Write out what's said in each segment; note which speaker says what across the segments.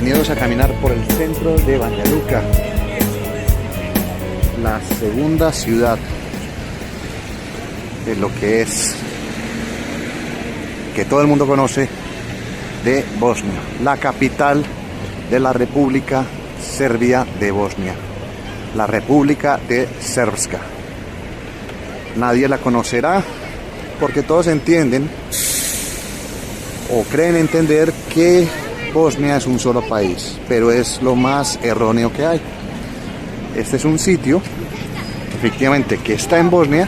Speaker 1: Bienvenidos a caminar por el centro de Banja Luka, la segunda ciudad de lo que todo el mundo conoce, de Bosnia, la capital de la República Serbia de Bosnia, la República de Srpska. Nadie la conocerá porque todos entienden o creen entender que Bosnia es un solo país, pero es lo más erróneo que hay. Este es un sitio, efectivamente, que está en Bosnia,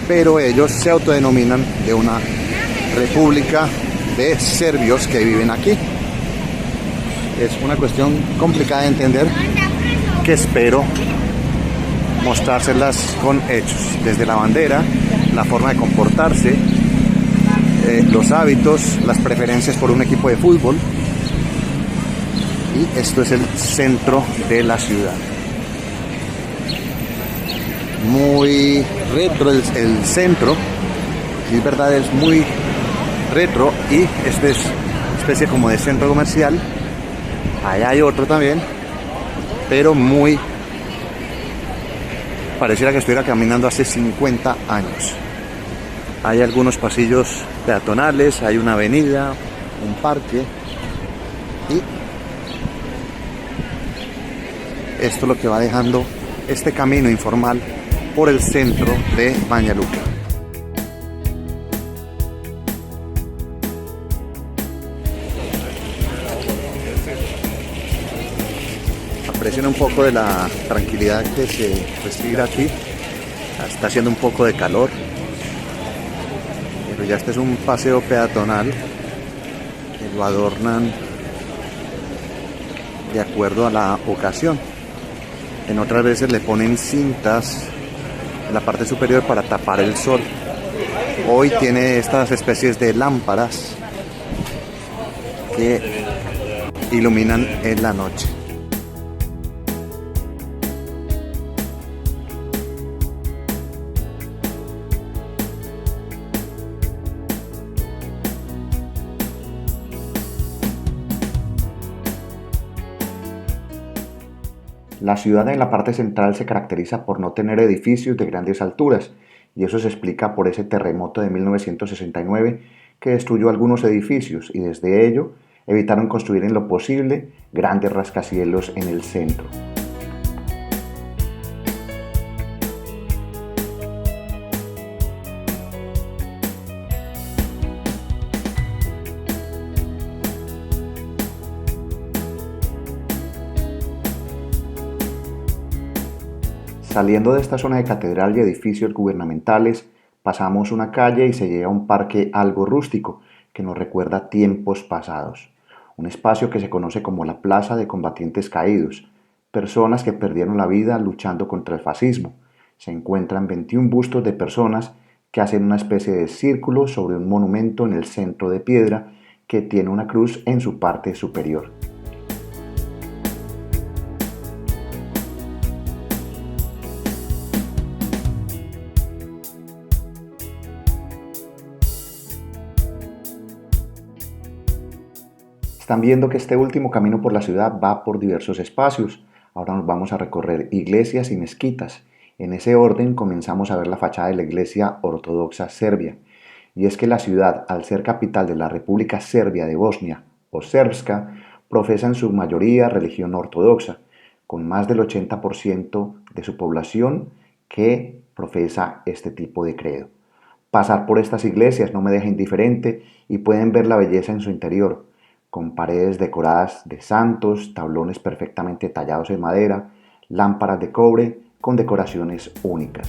Speaker 1: pero ellos se autodenominan de una república de serbios que viven aquí. Es una cuestión complicada de entender que espero mostrárselas con hechos, desde la bandera, la forma de comportarse, los hábitos, las preferencias por un equipo de fútbol. Y esto es el centro de la ciudad. Muy retro el centro, es verdad, es muy retro, y este es una especie como de centro comercial. Allá hay otro también, pero muy, pareciera que estuviera caminando hace 50 años. Hay algunos pasillos peatonales, hay una avenida, un parque, y esto es lo que va dejando este camino informal por el centro de Banja Luka. Aprecien un poco de la tranquilidad que se respira aquí. Está haciendo un poco de calor, pero ya este es un paseo peatonal que lo adornan de acuerdo a la ocasión. En otras veces le ponen cintas en la parte superior para tapar el sol. Hoy tiene estas especies de lámparas que iluminan en la noche. La ciudad en la parte central se caracteriza por no tener edificios de grandes alturas, y eso se explica por ese terremoto de 1969 que destruyó algunos edificios, y desde ello evitaron construir en lo posible grandes rascacielos en el centro. Saliendo de esta zona de catedral y edificios gubernamentales, pasamos una calle y se llega a un parque algo rústico que nos recuerda tiempos pasados. Un espacio que se conoce como la Plaza de Combatientes Caídos, personas que perdieron la vida luchando contra el fascismo. Se encuentran 21 bustos de personas que hacen una especie de círculo sobre un monumento en el centro de piedra que tiene una cruz en su parte superior. Están viendo que este último camino por la ciudad va por diversos espacios. Ahora nos vamos a recorrer iglesias y mezquitas. En ese orden comenzamos a ver la fachada de la Iglesia Ortodoxa Serbia. Y es que la ciudad, al ser capital de la República Serbia de Bosnia, o Srpska, profesa en su mayoría religión ortodoxa, con más del 80% de su población que profesa este tipo de credo. Pasar por estas iglesias no me deja indiferente, y pueden ver la belleza en su interior, con paredes decoradas de santos, tablones perfectamente tallados en madera, lámparas de cobre con decoraciones únicas.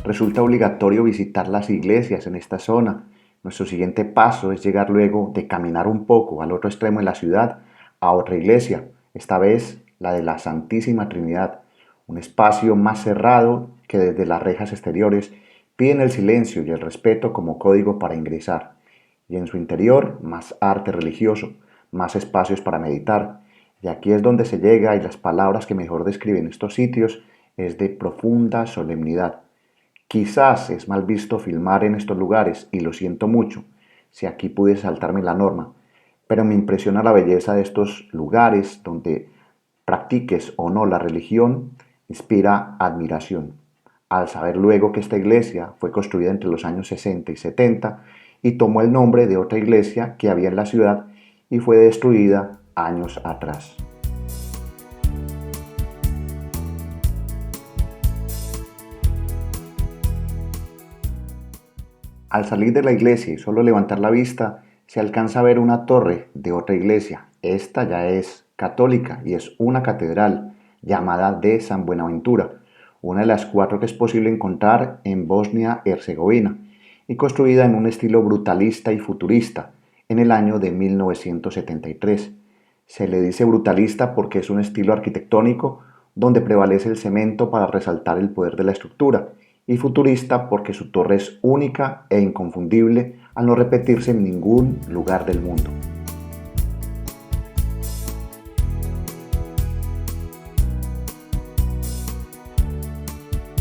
Speaker 1: Resulta obligatorio visitar las iglesias en esta zona. Nuestro siguiente paso es llegar luego de caminar un poco al otro extremo de la ciudad a otra iglesia, esta vez la de la Santísima Trinidad, un espacio más cerrado que desde las rejas exteriores piden el silencio y el respeto como código para ingresar, y en su interior más arte religioso, más espacios para meditar, y aquí es donde se llega y las palabras que mejor describen estos sitios es de profunda solemnidad. Quizás es mal visto filmar en estos lugares y lo siento mucho si aquí pude saltarme la norma, pero me impresiona la belleza de estos lugares donde practiques o no la religión, inspira admiración. Al saber luego que esta iglesia fue construida entre los años 60 y 70 y tomó el nombre de otra iglesia que había en la ciudad y fue destruida años atrás. Al salir de la iglesia y solo levantar la vista, se alcanza a ver una torre de otra iglesia. Esta ya es católica y es una catedral llamada de San Buenaventura, una de las 4 que es posible encontrar en Bosnia-Herzegovina y construida en un estilo brutalista y futurista en el año de 1973. Se le dice brutalista porque es un estilo arquitectónico donde prevalece el cemento para resaltar el poder de la estructura, y futurista porque su torre es única e inconfundible al no repetirse en ningún lugar del mundo.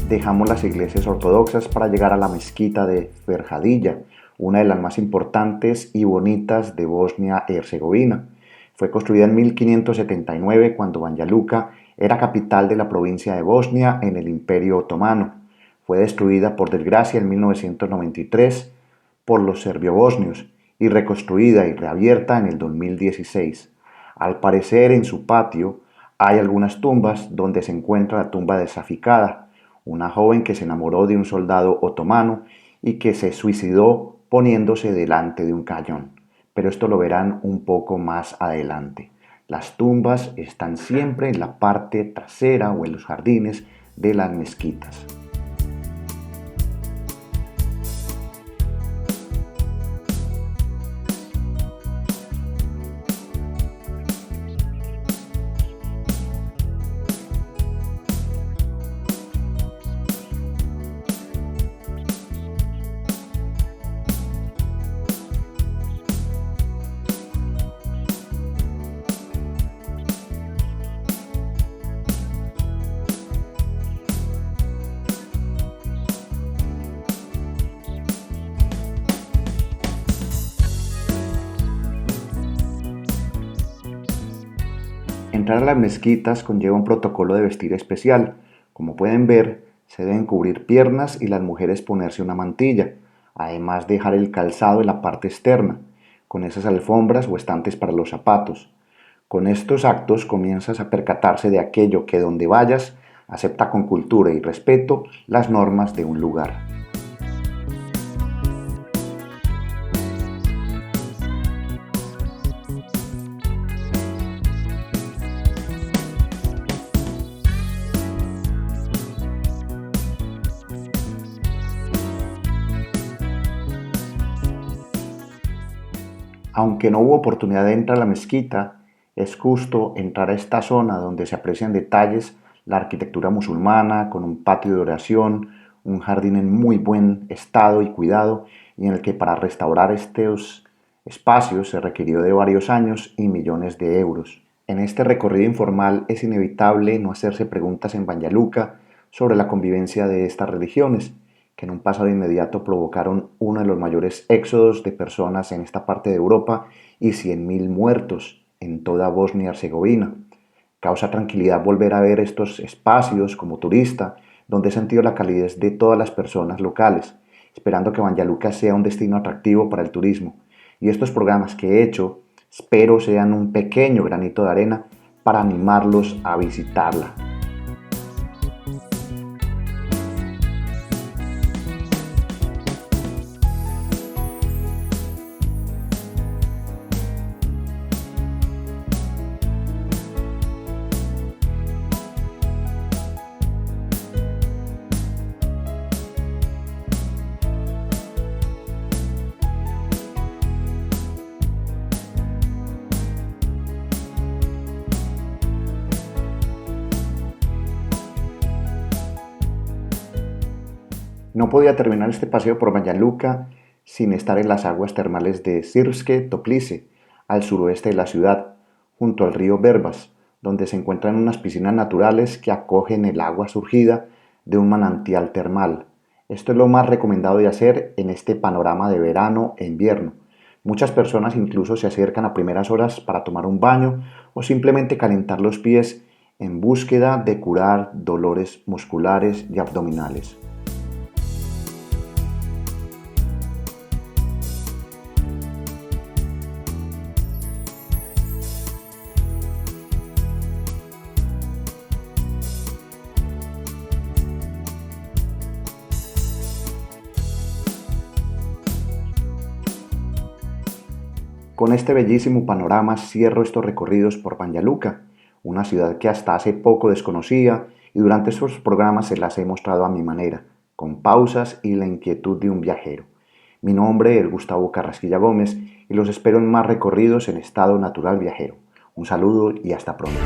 Speaker 1: Dejamos las iglesias ortodoxas para llegar a la mezquita de Ferhadilla, una de las más importantes y bonitas de Bosnia-Herzegovina. Fue construida en 1579 cuando Banja Luka era capital de la provincia de Bosnia en el Imperio Otomano. Fue destruida por desgracia en 1993 por los serbio-bosnios y reconstruida y reabierta en el 2016. Al parecer en su patio hay algunas tumbas donde se encuentra la tumba de Safikada, una joven que se enamoró de un soldado otomano y que se suicidó poniéndose delante de un cañón. Pero esto lo verán un poco más adelante. Las tumbas están siempre en la parte trasera o en los jardines de las mezquitas. Entrar a las mezquitas conlleva un protocolo de vestir especial. Como pueden ver, se deben cubrir piernas y las mujeres ponerse una mantilla, además de dejar el calzado en la parte externa, con esas alfombras o estantes para los zapatos. Con estos actos comienzas a percatarse de aquello que donde vayas acepta con cultura y respeto las normas de un lugar. Aunque no hubo oportunidad de entrar a la mezquita, es justo entrar a esta zona donde se aprecian detalles la arquitectura musulmana con un patio de oración, un jardín en muy buen estado y cuidado y en el que para restaurar estos espacios se requirió de varios años y millones de euros. En este recorrido informal es inevitable no hacerse preguntas en Banja Luka sobre la convivencia de estas religiones, que en un pasado inmediato provocaron uno de los mayores éxodos de personas en esta parte de Europa y 100.000 muertos en toda Bosnia y Herzegovina. Causa tranquilidad volver a ver estos espacios como turista, donde he sentido la calidez de todas las personas locales, esperando que Banja Luka sea un destino atractivo para el turismo. Y estos programas que he hecho, espero sean un pequeño granito de arena para animarlos a visitarla. No podía terminar este paseo por Banja Luka sin estar en las aguas termales de Srpske Toplice, al suroeste de la ciudad, junto al río Berbas, donde se encuentran unas piscinas naturales que acogen el agua surgida de un manantial termal. Esto es lo más recomendado de hacer en este panorama de verano e invierno. Muchas personas incluso se acercan a primeras horas para tomar un baño o simplemente calentar los pies en búsqueda de curar dolores musculares y abdominales. Con este bellísimo panorama cierro estos recorridos por Banja Luka, una ciudad que hasta hace poco desconocía y durante estos programas se las he mostrado a mi manera, con pausas y la inquietud de un viajero. Mi nombre es Gustavo Carrasquilla Gómez y los espero en más recorridos en estado natural viajero. Un saludo y hasta pronto.